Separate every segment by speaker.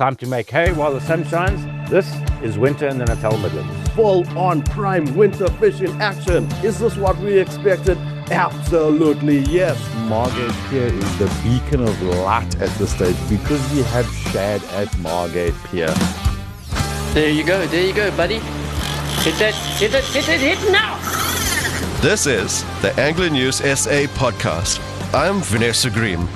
Speaker 1: Time to make hay while the sun shines. This is winter in the Natal Midlands.
Speaker 2: Full-on prime winter fishing action. Is this what we expected? Absolutely yes.
Speaker 3: Margate Pier is the beacon of light at this stage because we have Shad at Margate Pier.
Speaker 4: There you go, buddy. Hit it now!
Speaker 5: This is the Angler News SA podcast. I'm Vanessa Green.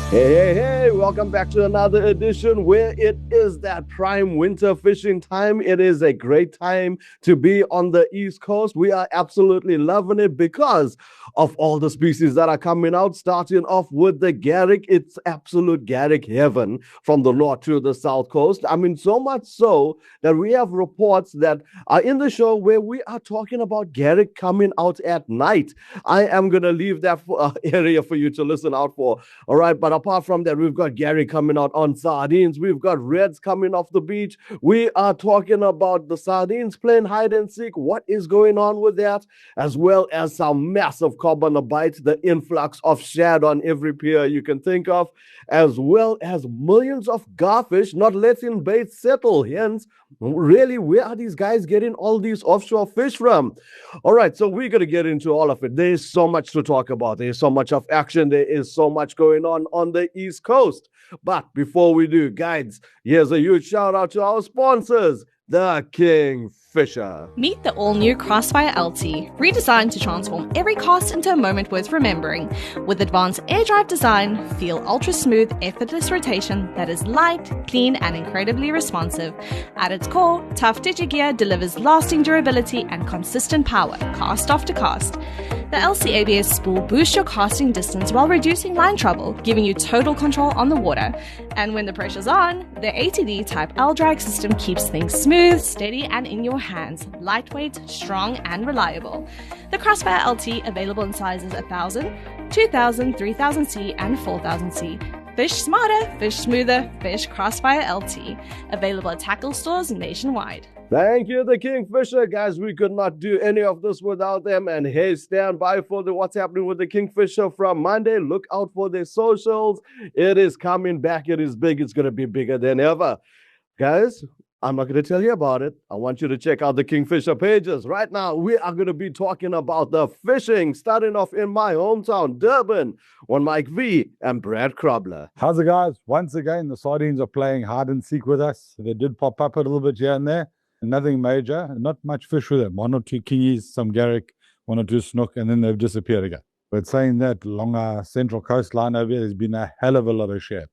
Speaker 2: Hey, welcome back to another edition where it is that prime winter fishing time. It is a great time to be on the East Coast. We are absolutely loving it because of all the species that are coming out, starting off with the Garrick. It's absolute Garrick heaven from the north to the south coast. I mean, so much so that we have reports that are in the show where we are talking about Garrick coming out at night. I am going to leave that area for you to listen out for. All right, but apart from that, we've got Garrick coming out on sardines. We've got reds coming off the beach. We are talking about the sardines playing hide and seek. What is going on with that? As well as some massive cob on the bite, the influx of shad on every pier you can think of, as well as millions of garfish not letting bait settle. Hence, really, where are these guys getting all these offshore fish from? All right, so we're going to get into all of it. There is so much to talk about. There is so much of action. There is so much going on the East Coast. But before we do, guys, here's a huge shout out to our sponsors, the Kingfisher.
Speaker 6: Meet the all-new Crossfire LT, redesigned to transform every cast into a moment worth remembering. With advanced air drive design, feel ultra-smooth, effortless rotation that is light, clean, and incredibly responsive. At its core, tough digigear delivers lasting durability and consistent power, cast after cast. The LC ABS spool boosts your casting distance while reducing line trouble, giving you total control on the water. And when the pressure's on, the ATD Type L drag system keeps things smooth, steady, and in your hands. Lightweight, strong, and reliable. The Crossfire LT available in sizes 1000, 2000, 3000C, and 4000C. Fish smarter, fish smoother, fish Crossfire LT. Available at tackle stores nationwide.
Speaker 2: Thank you, the Kingfisher. Guys, we could not do any of this without them. And hey, stand by for what's happening with the Kingfisher from Monday. Look out for their socials. It is coming back. It is big. It's going to be bigger than ever. Guys, I'm not going to tell you about it. I want you to check out the Kingfisher pages. Right now, we are going to be talking about the fishing, starting off in my hometown, Durban, on Mike V and Brad Krobler.
Speaker 7: How's it, guys? Once again, the sardines are playing hide and seek with us. They did pop up a little bit here and there. Nothing major, not much fish with them. One or two kingies, some Garrick, one or two Snoek, and then they've disappeared again. But saying that, along our central coastline over here, there's been a hell of a lot of shad,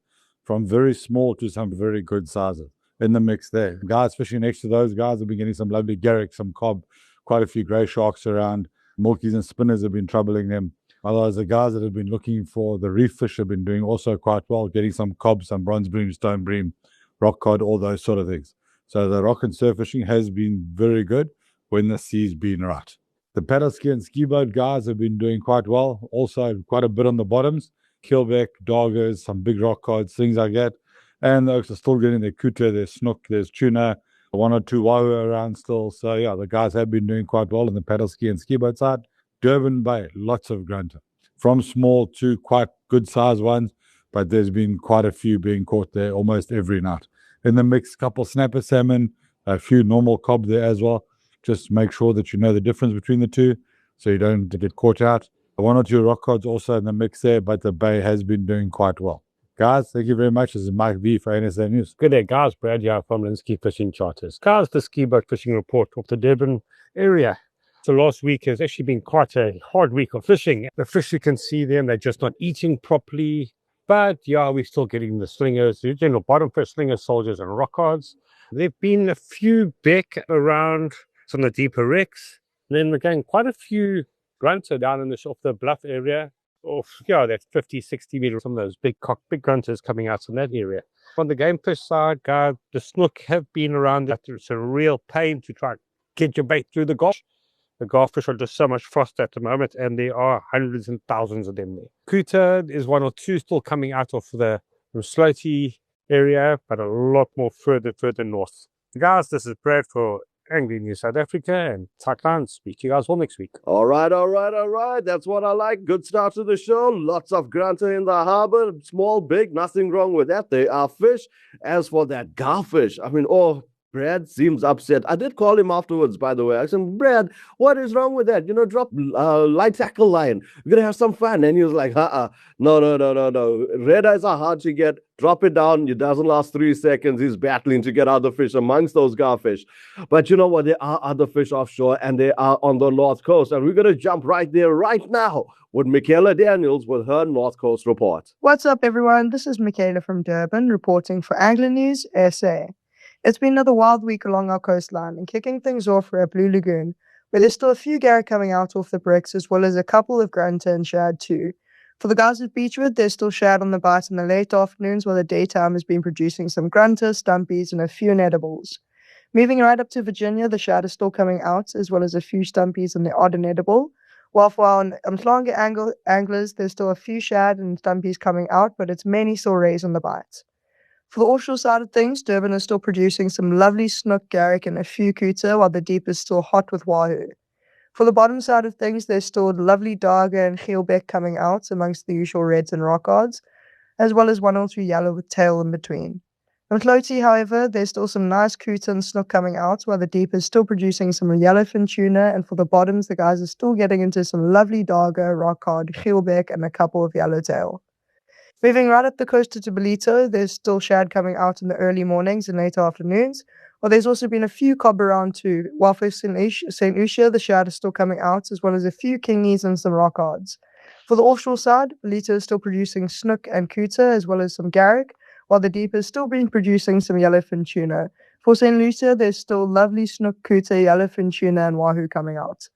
Speaker 7: from very small to some very good sizes in the mix there. Guys fishing next to those guys have been getting some lovely Garrick, some cob, quite a few grey sharks around. Milkies and spinners have been troubling them. Otherwise, the guys that have been looking for the reef fish have been doing also quite well, getting some cob, some bronze bream, stone bream, rock cod, all those sort of things. So the rock and surf fishing has been very good when the sea's been right. The paddle ski and ski boat guys have been doing quite well. Also quite a bit on the bottoms. Geelbek, doggers, some big rock cods, things like that. And the oaks are still getting their Couta, their Snoek, there's tuna, one or two wahoo around still. So yeah, the guys have been doing quite well on the paddle ski and ski boat side. Durban Bay, lots of grunter. From small to quite good size ones, but there's been quite a few being caught there almost every night. In the mix, couple snapper salmon, a few normal cob there as well. Just make sure that you know the difference between the two so you don't get caught out. One or two rock cods also in the mix there, but the bay has been doing quite well. Guys, thank you very much. This is Mike V for NSA News.
Speaker 1: Good day, guys. Brad here from Linsky Fishing Charters. Guys, the ski boat fishing report of the Durban area. So last week has actually been quite a hard week of fishing. The fish, you can see them, they're just not eating properly. But yeah, we're still getting the slingers, the general bottom fish, slingers, soldiers, and rock cards. There have been a few beck around some of the deeper wrecks. And then again, quite a few grunter down in off the bluff area. That's 50, 60 meters. Some of those big grunters coming out from that area. On the game fish side, guys, the snook have been around. It's a real pain to try and get your bait through the gulf. The garfish are just so much frost at the moment, and there are hundreds and thousands of them there. Couta is one or two still coming out of the Sloty area, but a lot more further north. Guys, this is Brad for Angling News South Africa and Tightline. Speak to you guys all next week.
Speaker 2: All right. That's what I like. Good start to the show. Lots of grunter in the harbor. Small, big, nothing wrong with that. They are fish. As for that garfish, Brad seems upset. I did call him afterwards, by the way. I said, Brad, what is wrong with that? Drop light tackle line. We're going to have some fun. And he was like, no. Red eyes are hard to get. Drop it down. It doesn't last 3 seconds. He's battling to get other fish amongst those garfish. But you know what? There are other fish offshore, and they are on the North Coast. And we're going to jump right there right now with Michaela Daniels with her North Coast report.
Speaker 8: What's up, everyone? This is Michaela from Durban reporting for Angling News SA. It's been another wild week along our coastline, and kicking things off for our Blue Lagoon, where there's still a few Garrick coming out off the bricks, as well as a couple of grunter and Shad too. For the guys at Beachwood, there's still Shad on the bite in the late afternoons, while the daytime has been producing some grunter, stumpies, and a few inedibles. Moving right up to Virginia, the Shad is still coming out, as well as a few stumpies and the odd inedible. While for our Mhlanga anglers, there's still a few Shad and stumpies coming out, but it's mainly still rays on the bite. For the offshore side of things, Durban is still producing some lovely Snoek, Garrick, and a few Couta, while the deep is still hot with wahoo. For the bottom side of things, there's still lovely darga and geelbek coming out amongst the usual reds and rockards, as well as 1 or 2 yellow with tail in between. On Couta, however, there's still some nice Couta and Snoek coming out, while the deep is still producing some yellowfin tuna, and for the bottoms, the guys are still getting into some lovely darga, rockard, geelbek, and a couple of yellowtail. Moving right up the coast to Belito, there's still Shad coming out in the early mornings and late afternoons. Well, there's also been a few cob around too. While for St. Lucia, the Shad is still coming out, as well as a few kingies and some rockards. For the offshore side, Belito is still producing Snoek and Couta, as well as some Garrick, while the deep is still been producing some yellowfin tuna. For St. Lucia, there's still lovely Snoek, Couta, yellowfin tuna, and wahoo coming out.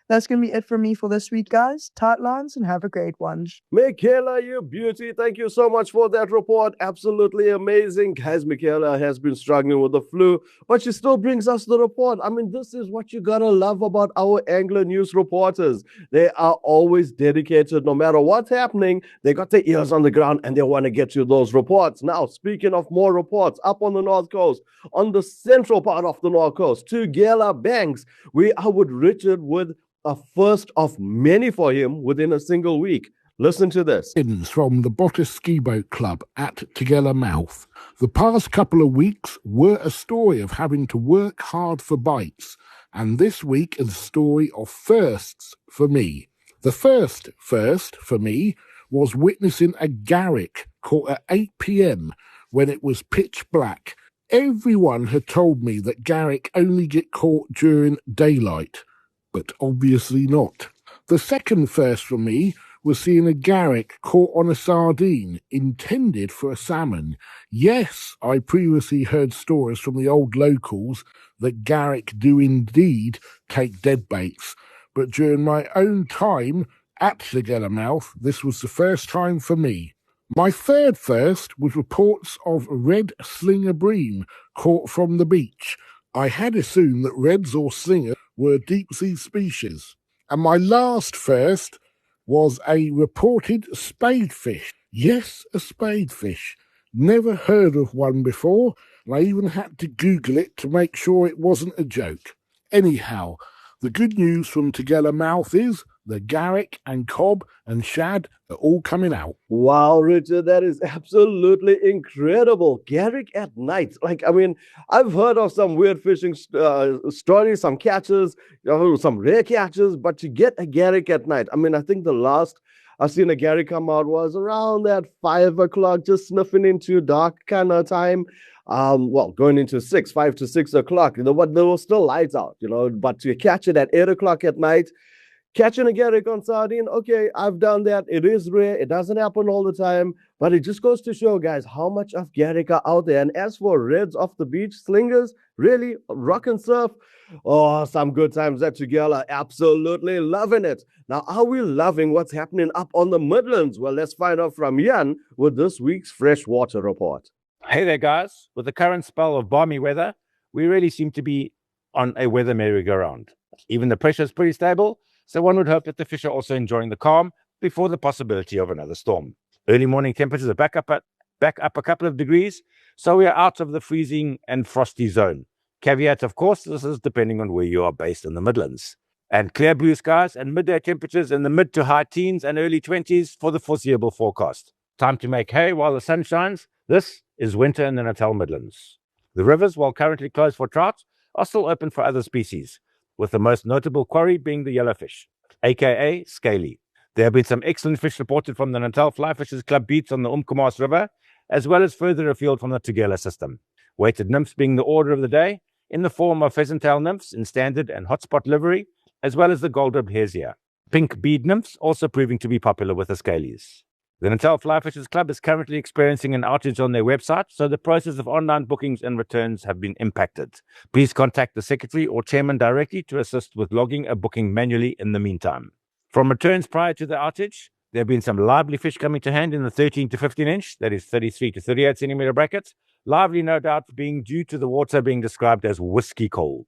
Speaker 8: That's going to be it from me for this week, guys. Tight lines and have a great one.
Speaker 2: Michaela, you beauty. Thank you so much for that report. Absolutely amazing. Guys, Michaela has been struggling with the flu, but she still brings us the report. This is what you got to love about our Angler News reporters. They are always dedicated. No matter what's happening, they got their ears on the ground and they want to get you those reports. Now, speaking of more reports, up on the North Coast, on the central part of the North Coast, to Gela Banks, we are with Richard with a first of many for him within a single week. Listen to this.
Speaker 9: From the Bottas Ski Boat Club at Tigella Mouth. The past couple of weeks were a story of having to work hard for bites, and this week is a story of firsts for me. The first for me was witnessing a Garrick caught at 8 p.m. when it was pitch black. Everyone had told me that Garrick only get caught during daylight, but obviously not. The second first for me was seeing a Garrick caught on a sardine intended for a salmon. Yes, I previously heard stories from the old locals that Garrick do indeed take dead baits, but during my own time at the Mouth, this was the first time for me. My third first was reports of red slinger bream caught from the beach. I had assumed that reds or slingers were deep-sea species. And my last first was a reported spadefish. Yes, a spadefish. Never heard of one before, and I even had to Google it to make sure it wasn't a joke. Anyhow, the good news from Tigella Mouth is the Garrick and Cobb and Shad are all coming out.
Speaker 2: Wow, Richard, that is absolutely incredible. Garrick at night. I've heard of some weird fishing stories, some catches, some rare catches, but to get a Garrick at night. I think the last I've seen a Garrick come out was around that 5 o'clock, just sniffing into dark kind of time. Going into 5 to 6 o'clock, there was still lights out, but to catch it at 8 o'clock at night, catching a Garrick on sardine, okay, I've done that. It is rare. It doesn't happen all the time, but it just goes to show, guys, how much of Garrick are out there. And as for reds off the beach, slingers, really, rock and surf, some good times at Tigella. Absolutely loving it. Now, are we loving what's happening up on the Midlands? Well, let's find out from Jan with this week's freshwater report.
Speaker 10: Hey there, guys. With the current spell of balmy weather, we really seem to be on a weather merry-go-round. Even the pressure is pretty stable, so one would hope that the fish are also enjoying the calm before the possibility of another storm. Early morning temperatures are back up a couple of degrees, so we are out of the freezing and frosty zone. Caveat, of course, this is depending on where you are based in the Midlands. And clear blue skies and midday temperatures in the mid to high teens and early 20s for the foreseeable forecast. Time to make hay while the sun shines. This is winter in the Natal Midlands. The rivers, while currently closed for trout, are still open for other species, with the most notable quarry being the yellowfish, aka scaly. There have been some excellent fish reported from the Natal Fly Fishers Club beats on the Umkomaas River, as well as further afield from the Tugela system. Weighted nymphs being the order of the day, in the form of pheasant-tail nymphs in standard and hotspot livery, as well as the gold-ribbed haresia. Pink bead nymphs also proving to be popular with the scalies. The Natal Fly Fishers Club is currently experiencing an outage on their website, so the process of online bookings and returns have been impacted. Please contact the secretary or chairman directly to assist with logging a booking manually in the meantime. From returns prior to the outage, there have been some lively fish coming to hand in the 13 to 15 inch, that is 33 to 38 centimeter brackets. Lively, no doubt, being due to the water being described as whiskey cold.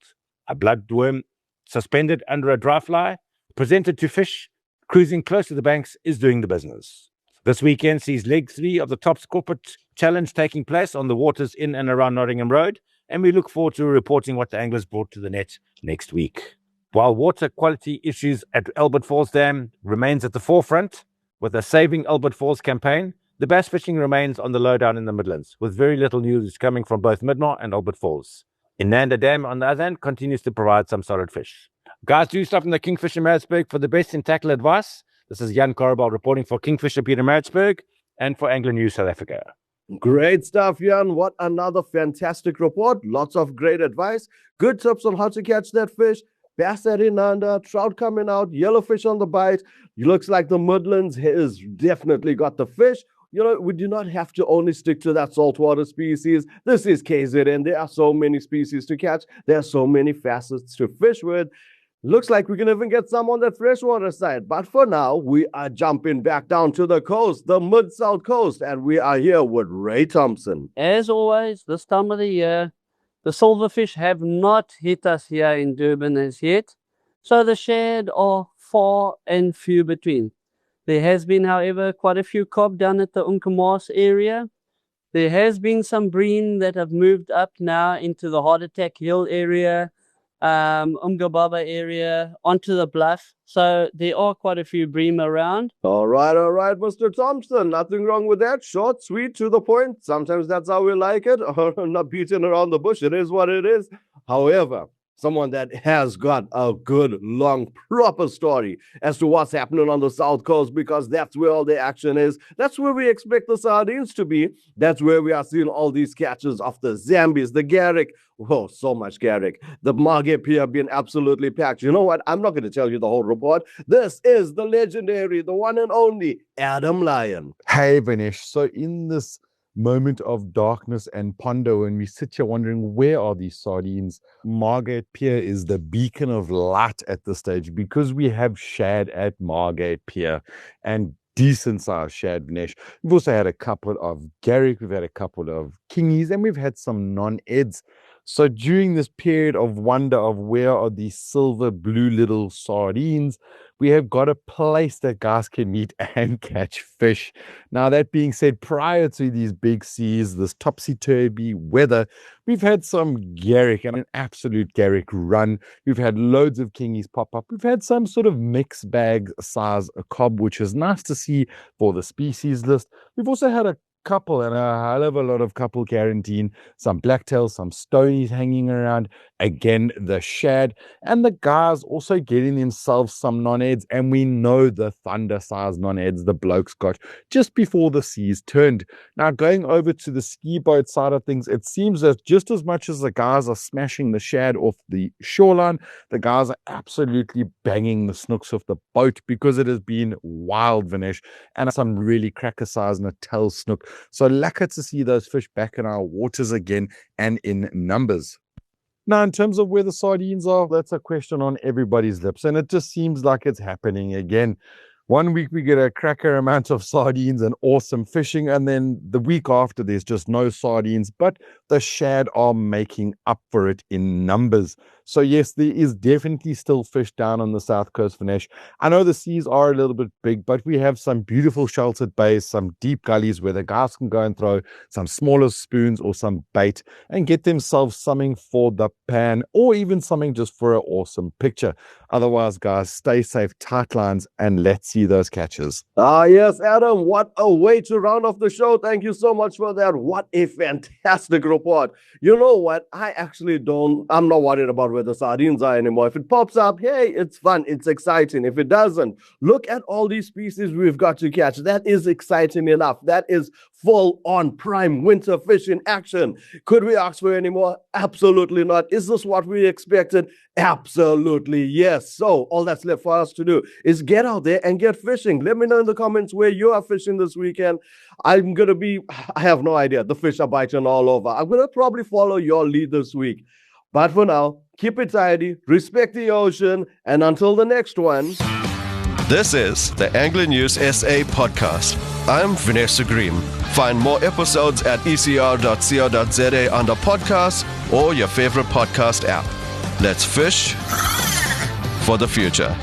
Speaker 10: A bloodworm suspended under a dry fly, presented to fish, cruising close to the banks, is doing the business. This weekend sees leg 3 of the Tops Corporate Challenge taking place on the waters in and around Nottingham Road, and we look forward to reporting what the anglers brought to the net next week. While water quality issues at Albert Falls Dam remains at the forefront, with a Saving Albert Falls campaign, the bass fishing remains on the lowdown in the Midlands, with very little news coming from both Midmar and Albert Falls. Inanda Dam, on the other hand, continues to provide some solid fish. Guys, do stop in the Kingfish in Maritzburg for the best in tackle advice. This is Jan Korabal reporting for Kingfish Peter Maritzburg and for Angler News South Africa.
Speaker 2: Great stuff, Jan. What another fantastic report. Lots of great advice. Good tips on how to catch that fish. Bass at Inanda, trout coming out, yellowfish on the bite. It looks like the Midlands has definitely got the fish. You know, we do not have to only stick to that saltwater species. This is KZN. There are so many species to catch. There are so many facets to fish with. Looks like we can even get some on the freshwater side. But for now, we are jumping back down to the coast, the mid-south coast, and we are here with Ray Thompson.
Speaker 11: As always, this time of the year, the silverfish have not hit us here in Durban as yet. So the shad are far and few between. There has been, however, quite a few cob down at the Umkomaas area. There has been some bream that have moved up now into the Heart Attack Hill area, Umgababa area, onto the bluff. So there are quite a few bream around.
Speaker 2: All right, Mr. Thompson. Nothing wrong with that. Short, sweet, to the point. Sometimes that's how we like it. Not beating around the bush. It is what it is. However, someone that has got a good, long, proper story as to what's happening on the South Coast, because that's where all the action is. That's where we expect the sardines to be. That's where we are seeing all these catches of the Zambies, the Garrick. Oh, so much Garrick. The Margate Pier being absolutely packed. You know what? I'm not going to tell you the whole report. This is the legendary, the one and only Adam Lyon.
Speaker 3: Hey, Vinesh. So in this moment of darkness and ponder, when we sit here wondering where are these sardines, Margate Pier is the beacon of light at this stage, because we have shad at Margate Pier, and decent sized shad, Vinesh. We've also had a couple of Garrick, we've had a couple of kingies, and we've had some non-eds. So during this period of wonder of where are these silver blue little sardines, we have got a place that guys can meet and catch fish. Now, that being said, prior to these big seas, this topsy-turvy weather, we've had some Garrick and an absolute Garrick run. We've had loads of kingies pop up. We've had some sort of mixed bag size cob, which is nice to see for the species list. We've also had a couple and a hell of a lot of couple quarantine, some blacktails, some stonies hanging around, again the shad, and the guys also getting themselves some non-eds, and we know the thunder size non-eds the blokes got just before the seas turned. Now, going over to the ski boat side of things, it seems that just as much as the guys are smashing the shad off the shoreline, the guys are absolutely banging the snooks off the boat, because it has been wild, Vinesh, and some really cracker size Natal snook. So lucky to see those fish back in our waters again and in numbers. Now, in terms of where the sardines are, that's a question on everybody's lips, and it just seems like it's happening again. One week we get a cracker amount of sardines and awesome fishing, and then the week after there's just no sardines, but the shad are making up for it in numbers. So yes, there is definitely still fish down on the south coast, Vinesh. I know the seas are a little bit big, but we have some beautiful sheltered bays, some deep gullies where the guys can go and throw some smaller spoons or some bait and get themselves something for the pan, or even something just for an awesome picture. Otherwise, guys, stay safe, tight lines, and let's see those catches.
Speaker 2: Yes, Adam, what a way to round off the show. Thank you so much for that. What a fantastic report. You know what? I'm not worried about where the sardines are anymore. If it pops up, hey, it's fun, it's exciting. If it doesn't, look at all these species we've got to catch. That is exciting enough. That is full on prime winter fishing action. Could we ask for any more? Absolutely not. Is this what we expected? Absolutely yes. So all that's left for us to do is get out there and get fishing. Let me know in the comments where you are fishing this weekend. I have no idea. The fish are biting all over. I'm going to probably follow your lead this week. But for now, keep it tidy, respect the ocean, and until the next one.
Speaker 5: This is the Angler News SA podcast. I'm Vanessa Green. Find more episodes at ecr.co.za under podcasts or your favorite podcast app. Let's fish for the future.